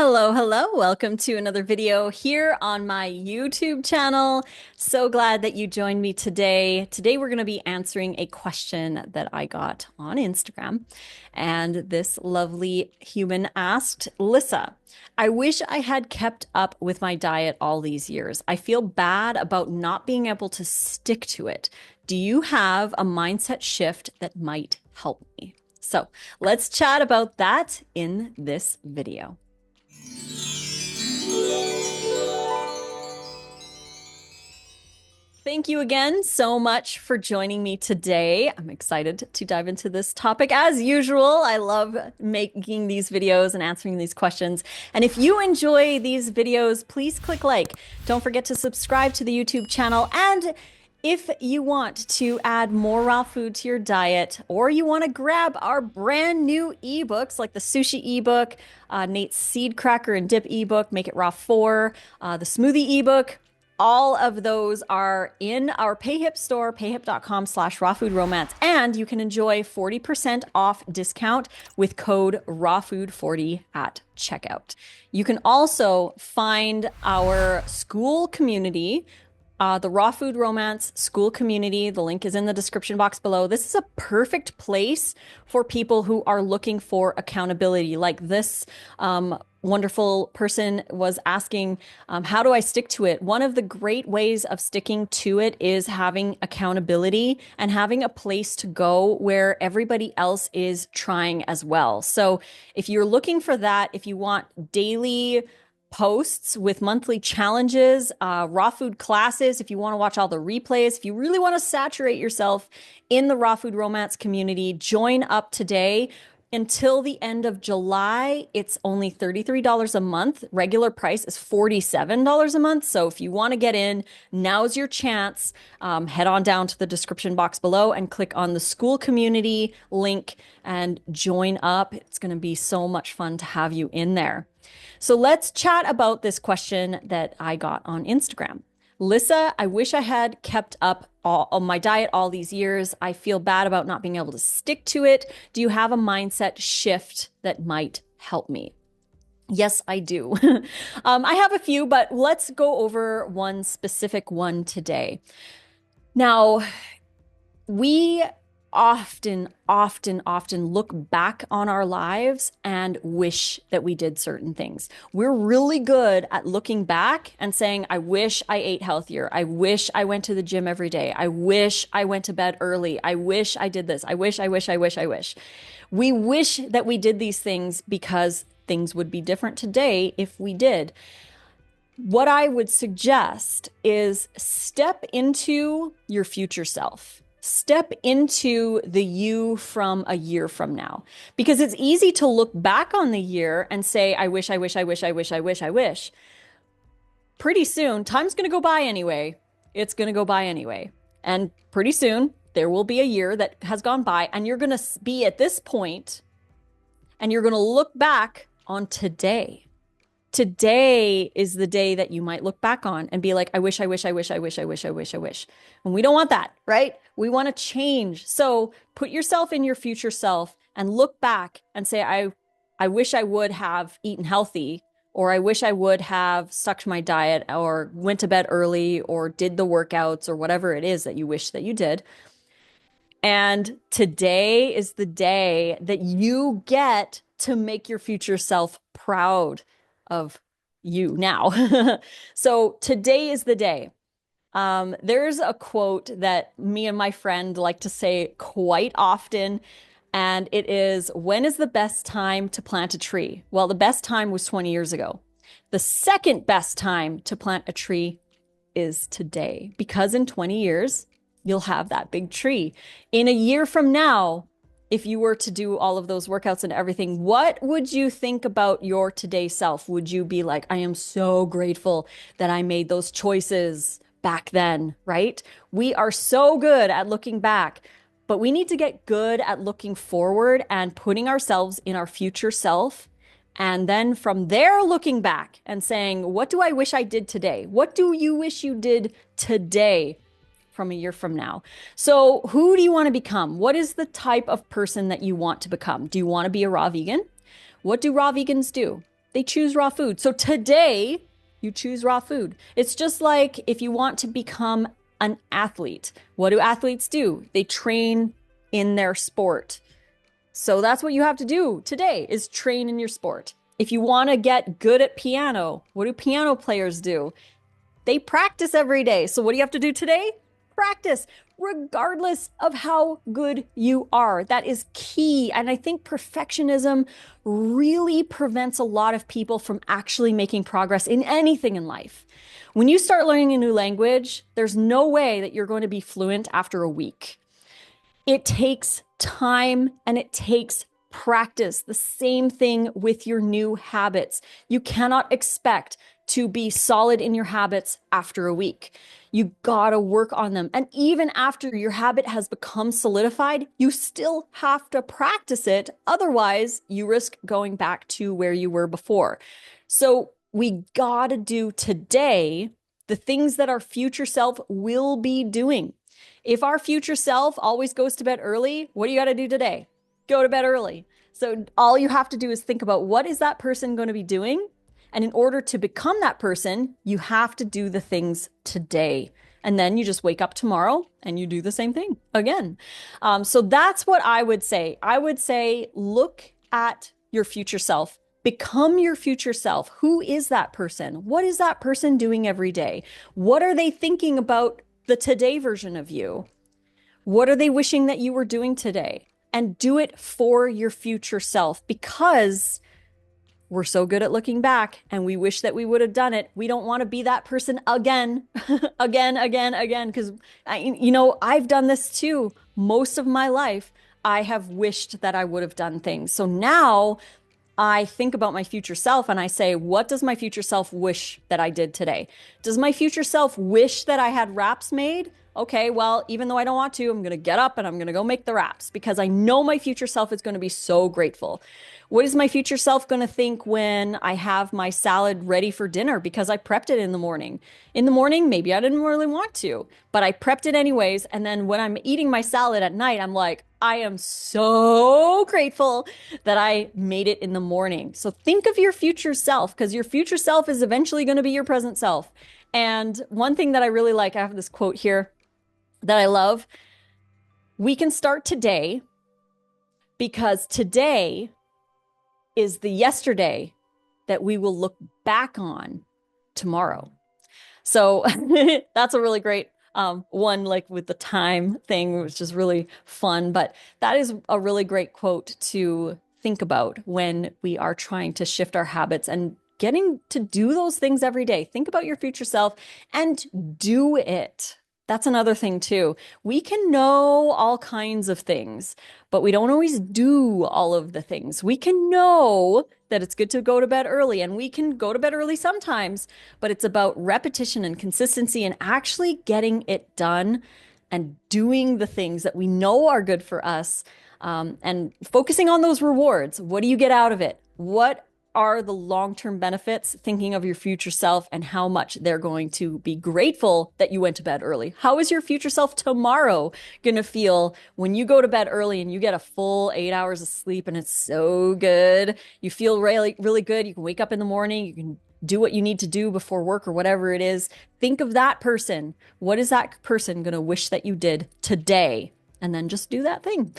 Hello, hello. Welcome to another video here on my YouTube channel. So glad that you joined me today. Today, we're going to be answering a question that I got on Instagram. And this lovely human asked, Lissa, I wish I had kept up with my diet all these years. I feel bad about not being able to stick to it. Do you have a mindset shift that might help me? So let's chat about that in this video. Thank you again so much for joining me today. I'm excited to dive into this topic as usual. I love making these videos and answering these questions. And if you enjoy these videos, please click like. Don't forget to subscribe to the YouTube channel. And if you want to add more raw food to your diet, or you want to grab our brand new ebooks like the sushi ebook, Nate's seed cracker and dip ebook, Make It Raw 4, the smoothie ebook, all of those are in our PayHip store, payhip.com/rawfoodromance, and you can enjoy 40% off discount with code rawfood40 at checkout. You can also find our school community, the Raw Food Romance School Community. The link is in the description box below. This is a perfect place for people who are looking for accountability. Like this wonderful person was asking, how do I stick to it? One of the great ways of sticking to it is having accountability and having a place to go where everybody else is trying as well. So if you're looking for that, if you want daily posts with monthly challenges, raw food classes, if you want to watch all the replays, if you really want to saturate yourself in the Raw Food Romance community, join up today. Until the end of July, it's only $33 a month. Regular price is $47 a month. So if you want to get in, now's your chance. Head on down to the description box below and click on the school community link and join up. It's going to be so much fun to have you in there. So let's chat about this question that I got on Instagram. Lissa, I wish I had kept up on my diet all these years. I feel bad about not being able to stick to it. Do you have a mindset shift that might help me? Yes, I do. I have a few, but let's go over one specific one today. Now, we often look back on our lives and wish that we did certain things. We're really good at looking back and saying, I wish I ate healthier. I wish I went to the gym every day. I wish I went to bed early. I wish I did this. I wish. We wish that we did these things because things would be different today if we did. What I would suggest is step into your future self. Step into the you from a year from now, because it's easy to look back on the year and say, I wish. Pretty soon, time's going to go by anyway. It's going to go by anyway. And pretty soon, there will be a year that has gone by, and you're going to be at this point, and you're going to look back on today. Today is the day that you might look back on and be like, I wish. And we don't want that, right? We want to change. So put yourself in your future self and look back and say, I wish I would have eaten healthy, or I wish I would have stuck to my diet, or went to bed early, or did the workouts, or whatever it is that you wish that you did. And today is the day that you get to make your future self proud of you now. So today is the day. There's a quote that me and my friend like to say quite often, and it is, when is the best time to plant a tree? Well, the best time was 20 years ago. The second best time to plant a tree is today, because in 20 years, you'll have that big tree. In a year from now, if you were to do all of those workouts and everything, what would you think about your today self? Would you be like, I am so grateful that I made those choices back then, right? We are so good at looking back, but we need to get good at looking forward and putting ourselves in our future self. And then from there, looking back and saying, what do I wish I did today? What do you wish you did today from a year from now? So who do you want to become? What is the type of person that you want to become? Do you want to be a raw vegan? What do raw vegans do? They choose raw food. So today, you choose raw food. It's just like if you want to become an athlete. What do athletes do? They train in their sport. So that's what you have to do today is train in your sport. If you want to get good at piano, what do piano players do? They practice every day. So what do you have to do today? Practice, regardless of how good you are. That is key. And I think perfectionism really prevents a lot of people from actually making progress in anything in life. When you start learning a new language, there's no way that you're going to be fluent after a week. It takes time and it takes practice. The same thing with your new habits. You cannot expect to be solid in your habits after a week. You gotta work on them. And even after your habit has become solidified, you still have to practice it. Otherwise, you risk going back to where you were before. So we gotta do today the things that our future self will be doing. If our future self always goes to bed early, what do you got to do today? Go to bed early. So all you have to do is think about what is that person going to be doing? And in order to become that person, you have to do the things today. And then you just wake up tomorrow and you do the same thing again. So that's what I would say. I would say, look at your future self. Become your future self. Who is that person? What is that person doing every day? What are they thinking about the today version of you? What are they wishing that you were doing today? And do it for your future self, because we're so good at looking back and we wish that we would have done it. We don't want to be that person again, again, because I've done this too. Most of my life, I have wished that I would have done things. So now I think about my future self and I say, what does my future self wish that I did today? Does my future self wish that I had wraps made? Okay, well, even though I don't want to, I'm going to get up and I'm going to go make the wraps because I know my future self is going to be so grateful. What is my future self going to think when I have my salad ready for dinner because I prepped it in the morning? In the morning, maybe I didn't really want to, but I prepped it anyways. And then when I'm eating my salad at night, I'm like, I am so grateful that I made it in the morning. So think of your future self, because your future self is eventually going to be your present self. And one thing that I really like, I have this quote here that I love. We can start today because today is the yesterday that we will look back on tomorrow. So that's a really great one, like with the time thing, which is really fun. But that is a really great quote to think about when we are trying to shift our habits and getting to do those things every day. Think about your future self and do it. That's another thing too. We can know all kinds of things, but we don't always do all of the things. We can know that it's good to go to bed early, and we can go to bed early sometimes, but it's about repetition and consistency and actually getting it done and doing the things that we know are good for us, and focusing on those rewards. What do you get out of it? What are the long-term benefits? Thinking of your future self and how much they're going to be grateful that you went to bed early. How is your future self tomorrow going to feel when you go to bed early and you get a full 8 hours of sleep and it's so good? You feel really, really good. You can wake up in the morning. You can do what you need to do before work or whatever it is. Think of that person. What is that person going to wish that you did today? And then just do that thing.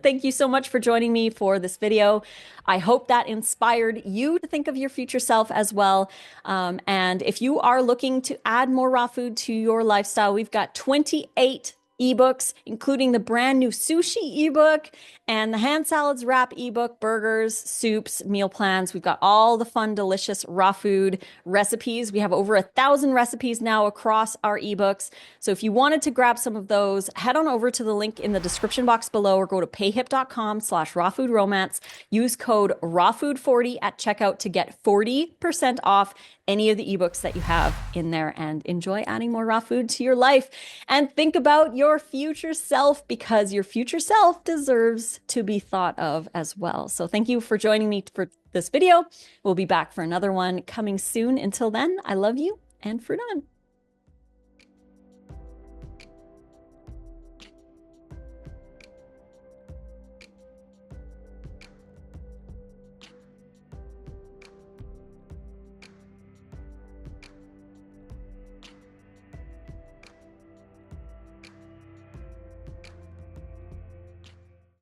Thank you so much for joining me for this video. I hope that inspired you to think of your future self as well. And if you are looking to add more raw food to your lifestyle, we've got 28 ebooks, including the brand new sushi ebook and the hand salads wrap ebook, burgers, soups, meal plans. We've got all the fun, delicious raw food recipes. We have over 1,000 recipes now across our ebooks. So if you wanted to grab some of those, head on over to the link in the description box below or go to payhip.com/rawfoodromance. Use code rawfood40 at checkout to get 40% off any of the ebooks that you have in there, and enjoy adding more raw food to your life. And think about your future self, because your future self deserves to be thought of as well. So thank you for joining me for this video. We'll be back for another one coming soon. Until then, I love you and fruit on.